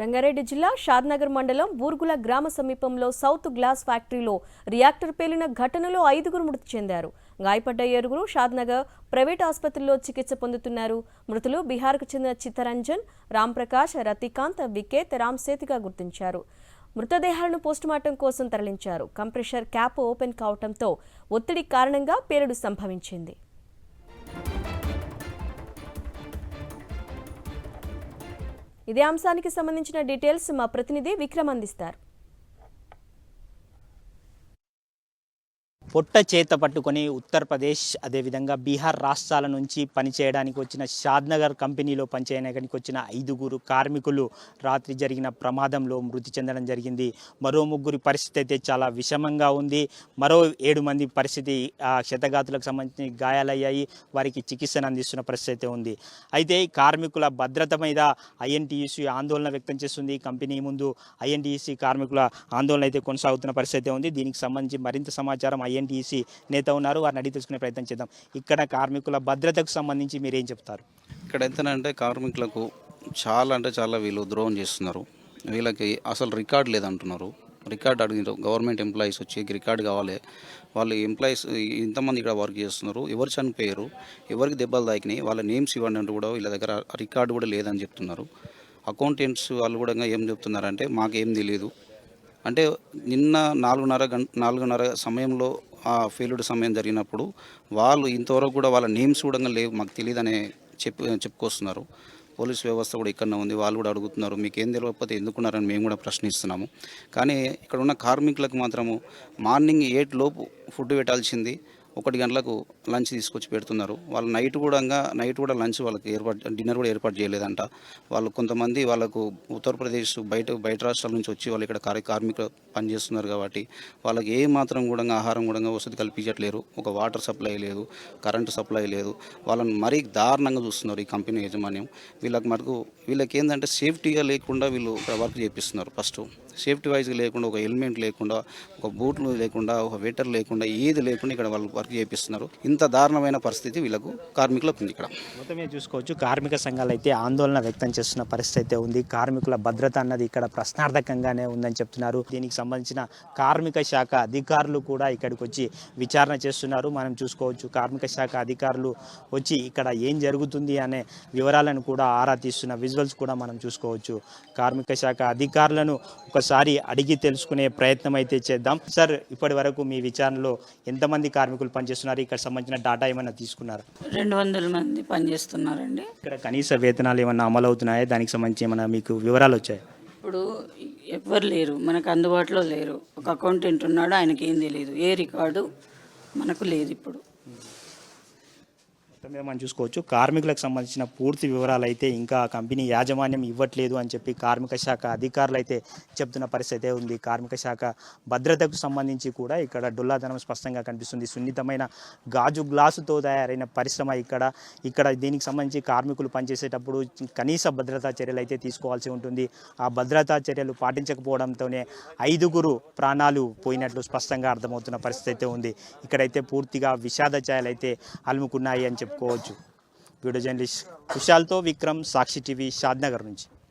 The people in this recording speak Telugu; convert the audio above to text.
రంగారెడ్డి జిల్లా షాద్నగర్ మండలం బూర్గుల గ్రామ సమీపంలో సౌత్ గ్లాస్ ఫ్యాక్టరీలో రియాక్టర్ పేలిన ఘటనలో 5గురు మృతి చెందారు. గాయపడ్డ 7గురు షాద్నగర్ ప్రైవేట్ ఆసుపత్రిలో చికిత్స పొందుతున్నారు. మృతులు బీహార్కు చెందిన చిత్తరంజన్, రాంప్రకాష్, రతికాంత్, వికేత్, రామ్సేతిగా గుర్తించారు. మృతదేహాలను పోస్టుమార్టం కోసం తరలించారు. కంప్రెషర్ క్యాప్ ఓపెన్ కావడంతో ఒత్తిడి కారణంగా పేలుడు సంభవించింది. ఇదే అంశానికి సంబంధించిన డీటెయిల్స్ మా ప్రతినిధి విక్రమ్ అందిస్తారు. పొట్ట చేత పట్టుకొని ఉత్తరప్రదేశ్ అదేవిధంగా బీహార్ రాష్ట్రాల నుంచి పనిచేయడానికి వచ్చిన షాద్నగర్ కంపెనీలో పనిచేయడానికి వచ్చిన 5గురు కార్మికులు రాత్రి జరిగిన ప్రమాదంలో మృతి చెందడం జరిగింది. మరో 3గురి పరిస్థితి అయితే చాలా విషమంగా ఉంది. మరో 7 మంది పరిస్థితి క్షతగాతులకు సంబంధించి గాయాలయ్యాయి. వారికి చికిత్సను అందిస్తున్న పరిస్థితి అయితే ఉంది. అయితే కార్మికుల భద్రత మీద ఐఎన్టీయూసీ ఆందోళన వ్యక్తం చేస్తుంది. కంపెనీ ముందు ఐఎన్టీయూసీ కార్మికుల ఆందోళన అయితే కొనసాగుతున్న పరిస్థితి ఉంది. దీనికి సంబంధించి మరింత సమాచారం ఐఎన్టీయూసీ నేత ఉన్నారు, వారిని అడిగి తెలుసుకునే ప్రయత్నం చేద్దాం. ఇక్కడ కార్మికుల భద్రతకు సంబంధించి మీరు ఏం చెప్తారు? ఇక్కడ ఎంతనంటే కార్మికులకు చాలా వీళ్ళు ద్రోహం చేస్తున్నారు. వీళ్ళకి అసలు రికార్డు లేదంటున్నారు. రికార్డు అడిగినారు. గవర్నమెంట్ ఎంప్లాయీస్ వచ్చి రికార్డు కావాలి. వాళ్ళు ఎంప్లాయీస్ ఇంతమంది ఇక్కడ వర్క్ చేస్తున్నారు, ఎవరు చనిపోయారు, ఎవరికి దెబ్బలు తాకినాయి, వాళ్ళ నేమ్స్ ఇవ్వండి అంటూ కూడా వీళ్ళ దగ్గర రికార్డు కూడా లేదని చెప్తున్నారు. అకౌంటెంట్స్ వాళ్ళు కూడా ఏం చెప్తున్నారంటే మాకేం తెలియదు అంటే నిన్న 4:30 సమయంలో ఆ ఫెయిల్డ్ సమయం జరిగినప్పుడు వాళ్ళు ఇంతవరకు కూడా వాళ్ళ నేమ్స్ కూడా లేవు, మాకు తెలియదనే చెప్పుకొస్తున్నారు. పోలీస్ వ్యవస్థ కూడా ఇక్కడనే ఉంది. వాళ్ళు కూడా అడుగుతున్నారు మీకేం తెలియకపోతే ఎందుకున్నారని మేము కూడా ప్రశ్నిస్తున్నాము. కానీ ఇక్కడ ఉన్న కార్మికులకు మాత్రము మార్నింగ్ 8 లోపు ఫుడ్ పెట్టాల్సింది 1 గంటలకు లంచ్ తీసుకొచ్చి పెడుతున్నారు. వాళ్ళు నైట్ కూడా లంచ్ వాళ్ళకి డిన్నర్ కూడా ఏర్పాటు చేయలేదంట. వాళ్ళు కొంతమంది వాళ్ళకు ఉత్తరప్రదేశ్ బయట రాష్ట్రాల నుంచి వచ్చి వాళ్ళు ఇక్కడ కార్మికులు పనిచేస్తున్నారు కాబట్టి వాళ్ళకి ఏ మాత్రం కూడా ఆహారం కూడా వసతి కల్పించట్లేరు. ఒక వాటర్ సప్లై లేదు, కరెంటు సప్లై లేదు. వాళ్ళని మరీ దారుణంగా చూస్తున్నారు ఈ కంపెనీ యాజమాన్యం. వీళ్ళకి ఏంటంటే సేఫ్టీగా లేకుండా వీళ్ళు వర్క్ చేపిస్తున్నారు. ఫస్ట్ సేఫ్టీ వైజ్గా లేకుండా, ఒక హెల్మెట్ లేకుండా, ఒక బూట్లు లేకుండా, ఒక వెటర్ లేకుండా, ఏది లేకుండా ఇక్కడ వాళ్ళు వర్క్ చేపిస్తున్నారు. ఇంత దారుణమైన పరిస్థితి వీళ్ళకు కార్మికులకు ఉంది. ఇక్కడ మొత్తం చూసుకోవచ్చు, కార్మిక సంఘాలు అయితే ఆందోళన వ్యక్తం చేస్తున్న పరిస్థితి అయితే ఉంది. కార్మికుల భద్రత అన్నది ఇక్కడ ప్రశ్నార్థకంగానే ఉందని చెప్తున్నారు. దీనికి సంబంధించిన కార్మిక శాఖ అధికారులు కూడా ఇక్కడికి వచ్చి విచారణ చేస్తున్నారు. మనం చూసుకోవచ్చు, కార్మిక శాఖ అధికారులు వచ్చి ఇక్కడ ఏం జరుగుతుంది అనే వివరాలను కూడా ఆరా తీస్తున్న విజువల్స్ కూడా మనం చూసుకోవచ్చు. కార్మిక శాఖ అధికారులను ఒకసారి అడిగి తెలుసుకునే ప్రయత్నం అయితే చేద్దాం. సార్, ఇప్పటి వరకు మీ విచారణలో ఎంతమంది కార్మికులు పనిచేస్తున్నారు? ఇక్కడ సంబంధించిన డాటా ఏమైనా తీసుకున్నారు? 200 మంది పనిచేస్తున్నారండి. ఇక్కడ కనీస వేతనాలు ఏమైనా అమలు అవుతున్నాయా? దానికి సంబంధించి ఏమైనా మీకు వివరాలు వచ్చాయి? ఇప్పుడు ఎవ్వరు లేరు, మనకు అందుబాటులో లేరు. ఒక అకౌంటెంట్ ఉన్నాడు, ఆయనకి ఏం తెలియదు. ఏ రికార్డు మనకు లేదు. ఇప్పుడు మనం చూసుకోవచ్చు, కార్మికులకు సంబంధించిన పూర్తి వివరాలు అయితే ఇంకా కంపెనీ యాజమాన్యం ఇవ్వట్లేదు అని చెప్పి కార్మిక శాఖ అధికారులు అయితే చెప్తున్న పరిస్థితి ఉంది. కార్మిక శాఖ భద్రతకు సంబంధించి కూడా ఇక్కడ డొల్లాదనం స్పష్టంగా కనిపిస్తుంది. సున్నితమైన గాజు గ్లాసుతో తయారైన పరిశ్రమ ఇక్కడ దీనికి సంబంధించి కార్మికులు పనిచేసేటప్పుడు కనీస భద్రతా చర్యలు అయితే తీసుకోవాల్సి ఉంటుంది. ఆ భద్రతా చర్యలు పాటించకపోవడంతోనే 5గురు ప్రాణాలు పోయినట్లు స్పష్టంగా అర్థమవుతున్న పరిస్థితి అయితే ఉంది. ఇక్కడైతే పూర్తిగా విషాద ఛాయలు అయితే అలుముకున్నాయి అని చెప్పుకోవచ్చు. వీడియో జర్నలిస్ట్ కుశాల్తో విక్రమ్, సాక్షి టీవీ, షాద్నగర్ నుంచి.